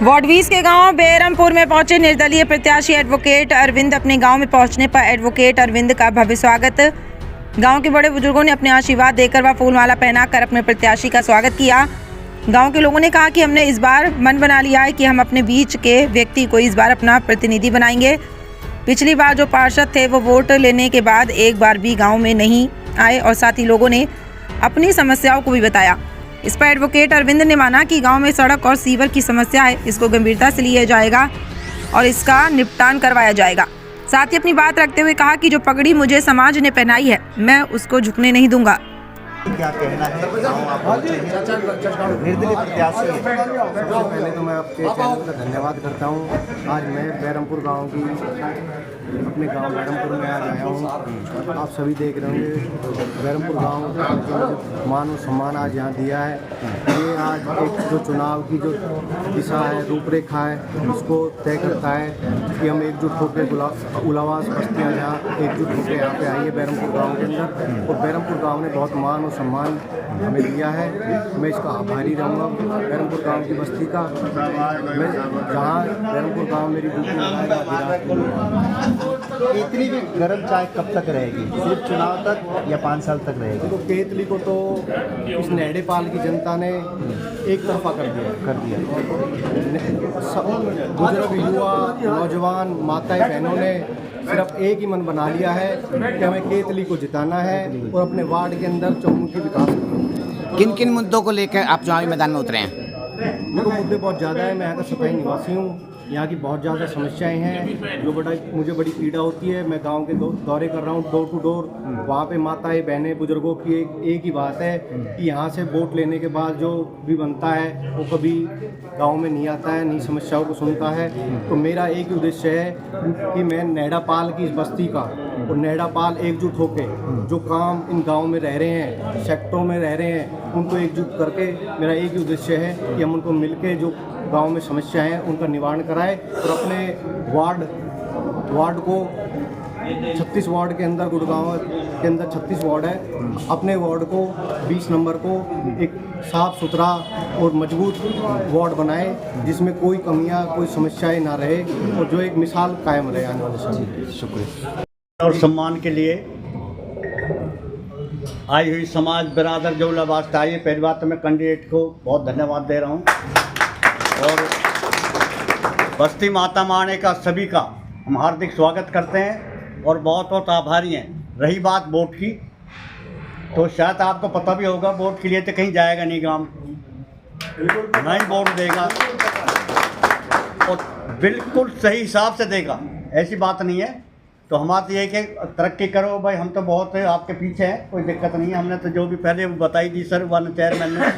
Ward 20 के गांव बेरमपुर में पहुंचे निर्दलीय प्रत्याशी एडवोकेट अरविंद। अपने गांव में पहुंचने पर एडवोकेट अरविंद का भव्य स्वागत। गांव के बड़े बुजुर्गों ने अपने आशीर्वाद देकर व फूलमाला पहनाकर अपने प्रत्याशी का स्वागत किया। गांव के लोगों ने कहा कि हमने इस बार मन बना लिया है कि हम अपने बीच के व्यक्ति को इस बार अपना प्रतिनिधि बनाएंगे। पिछली बार जो पार्षद थे वो वोट लेने के बाद एक बार भी गाँव में नहीं आए और साथ ही लोगों ने अपनी समस्याओं को भी बताया। इस पर एडवोकेट अरविंद ने माना कि गांव में सड़क और सीवर की समस्या है, इसको गंभीरता से लिया जाएगा और इसका निपटान करवाया जाएगा। साथ ही अपनी बात रखते हुए कहा कि जो पगड़ी मुझे समाज ने पहनाई है मैं उसको झुकने नहीं दूंगा। क्या कहना है निर्दलीय प्रत्याशी है। सबसे पहले तो मैं आपके चैनल का धन्यवाद करता हूँ। आज मैं बैरमपुर गांव की अपने गांव बैरमपुर में आज आया हूँ। आप सभी देख रहे होंगे बैरमपुर गांव जो मान और सम्मान आज यहाँ दिया है। ये आज एक जो चुनाव की जो दिशा है, रूपरेखा है, उसको तय करता है कि हम एकजुट होकर उलावास बस्तियाँ जहाँ एकजुट होकर यहाँ पे आई है बैरमपुर गाँव के अंदर। और बैरमपुर गाँव ने बहुत मान सम्मान हमें दिया है। मैं इसका आभारी रहूँगा बैरमपुर गांव की बस्ती का। मैं जहाँ बैरमपुर गांव मेरी केतली में गर्म चाय कब तक रहेगी? सिर्फ चुनाव तक या 5 साल तक रहेगी? तो केतली को तो इस नेडेपाल की जनता ने एक तरफा कर दिया। बुजुर्ग, युवा, नौजवान, माताएं, बहनों ने सिर्फ एक ही मन बना लिया है कि हमें केतली को जिताना है और अपने वार्ड के अंदर चौमुखी विकास करना। किन किन मुद्दों को लेकर आप चुनावी मैदान में उतरे हैं? देखो, मुद्दे बहुत ज़्यादा है। मैं यहाँ का सफाई निवासी हूँ। यहाँ की बहुत ज़्यादा समस्याएं हैं जो मुझे बड़ी पीड़ा होती है। मैं गांव के दौरे कर रहा हूँ, डोर टू डोर। वहाँ पे माताएं, बहनें, बुजुर्गों की एक ही बात है कि यहाँ से वोट लेने के बाद जो भी बनता है वो कभी गांव में नहीं आता है, नहीं समस्याओं को सुनता है। तो मेरा एक ही उद्देश्य है कि मैं नेडापाल की इस बस्ती का और नेडापाल एकजुट होकर जो काम इन गाँव में रह रहे हैं, सेक्टरों में रह रहे हैं, उनको एकजुट करके मेरा एक ही उद्देश्य है कि हम उनको मिलके जो गांव में समस्या है उनका निवारण कराए और अपने वार्ड को 36 वार्ड के अंदर, गुड़गांव के अंदर 36 वार्ड है, अपने वार्ड को 20 नंबर को एक साफ सुथरा और मजबूत वार्ड बनाए जिसमें कोई कमियां, कोई समस्याएं ना रहे और जो एक मिसाल कायम रहे आने वाले समय। शुक्रिया। और सम्मान के लिए आई हुई समाज बिरादर जो लबास्त आई है, पहली बात तो मैं कैंडिडेट को बहुत धन्यवाद दे रहा हूँ और बस्ती माता माने का सभी का हम हार्दिक स्वागत करते हैं और बहुत बहुत आभारी हैं। रही बात वोट की, तो शायद आपको पता भी होगा वोट के लिए तो कहीं जाएगा नहीं गांव, नहीं वोट देगा और बिल्कुल सही हिसाब से देगा, ऐसी बात नहीं है। तो हमारा ये कि तरक्की करो भाई, हम तो बहुत आपके पीछे हैं, कोई दिक्कत नहीं है। हमने तो जो भी पहले बताई दी सर वन चेयरमैन ने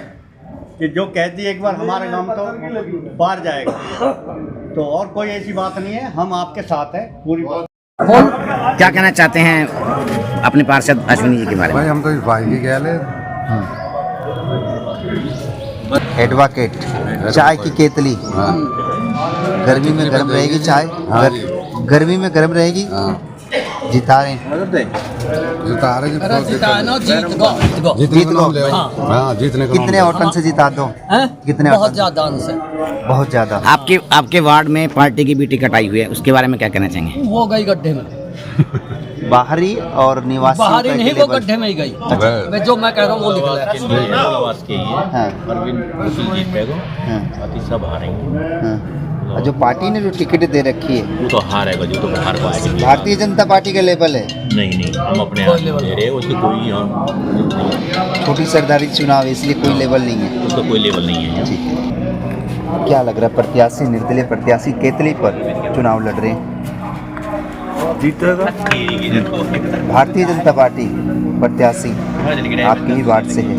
कि जो कह दी एक बार हमारा गांव तो बाहर जाएगा, तो और कोई ऐसी बात नहीं है, हम आपके साथ हैं पूरी। क्या कहना चाहते हैं अपने पार्षद अश्विनी जी के बारे में? भाई हम तो इस भाई की कह ले। एडवोकेट चाय की केतली गर्मी में गर्म रहेगी चाय, गर्मी में गर्म रहेगी। जिता रहे जीतने को कितने ऑटन से जिता दो? कितने? बहुत ज्यादा से, बहुत ज्यादा। आपके वार्ड में पार्टी की भी टिकट आई हुई है, उसके बारे में क्या कहना चाहेंगे? वो गई गड्ढे में। बाहरी और निवासी बाहरी नहीं, वो गड्ढे में ही गई। मैं जो मैं कह रहा हूँ वो निकला। सब हारेंगे। जो पार्टी ने जो टिकट दे रखी है वो तो हारेगा, जो तो बाहर को आएगा। भारतीय जनता पार्टी का लेवल है? नहीं, हम अपने आप दे रहे हैं, उसकी कोई छोटी सरदारी चुनाव है इसलिए कोई लेवल नहीं है, उसका कोई लेवल नहीं है। ठीक है। क्या लग रहा है, प्रत्याशी निर्दलीय प्रत्याशी केतली पर चुनाव लड़ रहे हैं, जीतेगा भारतीय जनता पार्टी प्रत्याशी आपके ही वार्ड से है?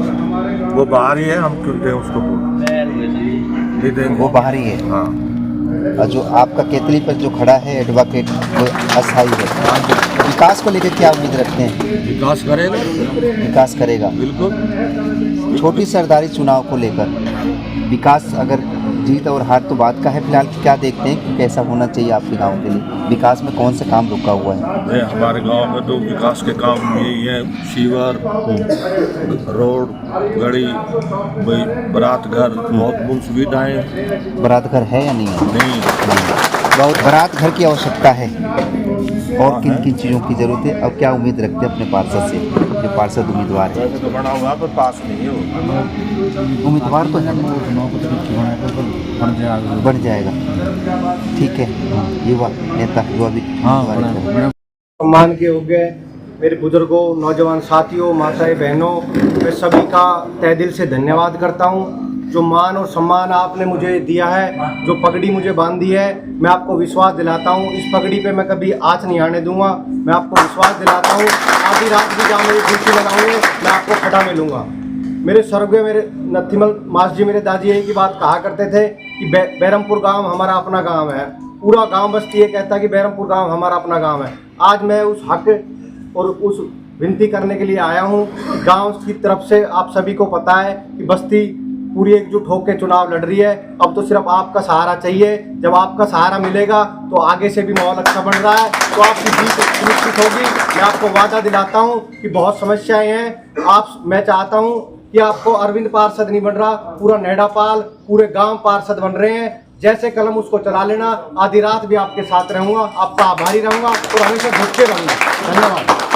वो बाहर ही है, हम क्यों दें उसको? वो बाहर ही है। हाँ। और जो आपका केतली पर जो खड़ा है एडवोकेट, वो अस्थायी है। विकास को लेकर क्या उम्मीद रखते हैं? विकास करेगा, विकास करेगा बिल्कुल। छोटी सरदारी चुनाव को लेकर विकास अगर जीत और हार तो बात का है, फिलहाल क्या देखते हैं कि कैसा होना चाहिए आपके गांव के लिए? विकास में कौन से काम रुका हुआ है? हमारे गांव में तो विकास के काम यही है, सीवर, रोड, गली, बारात घर, बहुत मूल सुविधाएं। बारात घर है या नहीं है? नहीं, बहुत बारात घर की आवश्यकता है। और किन किन चीज़ों की ज़रूरत है? अब क्या उम्मीद रखते हैं अपने पार्षद से, जो पार्षद उम्मीदवार है? तो बना हुआ पर पास नहीं हो। उम्मीदवार तो है, बढ़ जाएगा। ठीक है, युवा नेता, युवा भी उम्मीदवार है। सम्मान के योग्य मेरे बुजुर्गों, नौजवान साथियों, माताएं, बहनों, मैं सभी का तहे दिल से धन्यवाद करता हूं। जो मान और सम्मान आपने मुझे दिया है, जो पगड़ी मुझे बांधी है, मैं आपको विश्वास दिलाता हूं इस पगड़ी पे मैं कभी आँच नहीं आने दूंगा। मैं आपको विश्वास दिलाता हूं आधी रात भी जहाँ मेरी खुशी लगाऊंगे मैं आपको खड़ा मिलूंगा। मेरे स्वर्गीय मेरे नथीमल मास जी, मेरे दादी यही की बात कहा करते थे कि बैरमपुर गाँव हमारा अपना गाँव है। पूरा गाँव बस्ती ये कहता है कि बैरमपुर गाँव हमारा अपना गाँव है। आज मैं उस हक और उस विनती करने के लिए आया हूँ। गांव की तरफ से आप सभी को पता है कि बस्ती पूरी एकजुट होकर चुनाव लड़ रही है। अब तो सिर्फ आपका सहारा चाहिए। जब आपका सहारा मिलेगा तो आगे से भी माहौल अच्छा बन रहा है, तो आपकी जीत सुनिश्चित होगी। मैं आपको वादा दिलाता हूँ कि बहुत समस्याएं हैं। मैं चाहता हूँ कि आपको अरविंद पार्षद नहीं बन रहा, पूरा नेडापाल, पूरे गाँव पार्षद बन रहे हैं। जैसे कलम उसको चला लेना, आधी रात भी आपके साथ रहूँगा, आपका आभारी रहूँगा और हमेशा झुकते रहूँगा। धन्यवाद।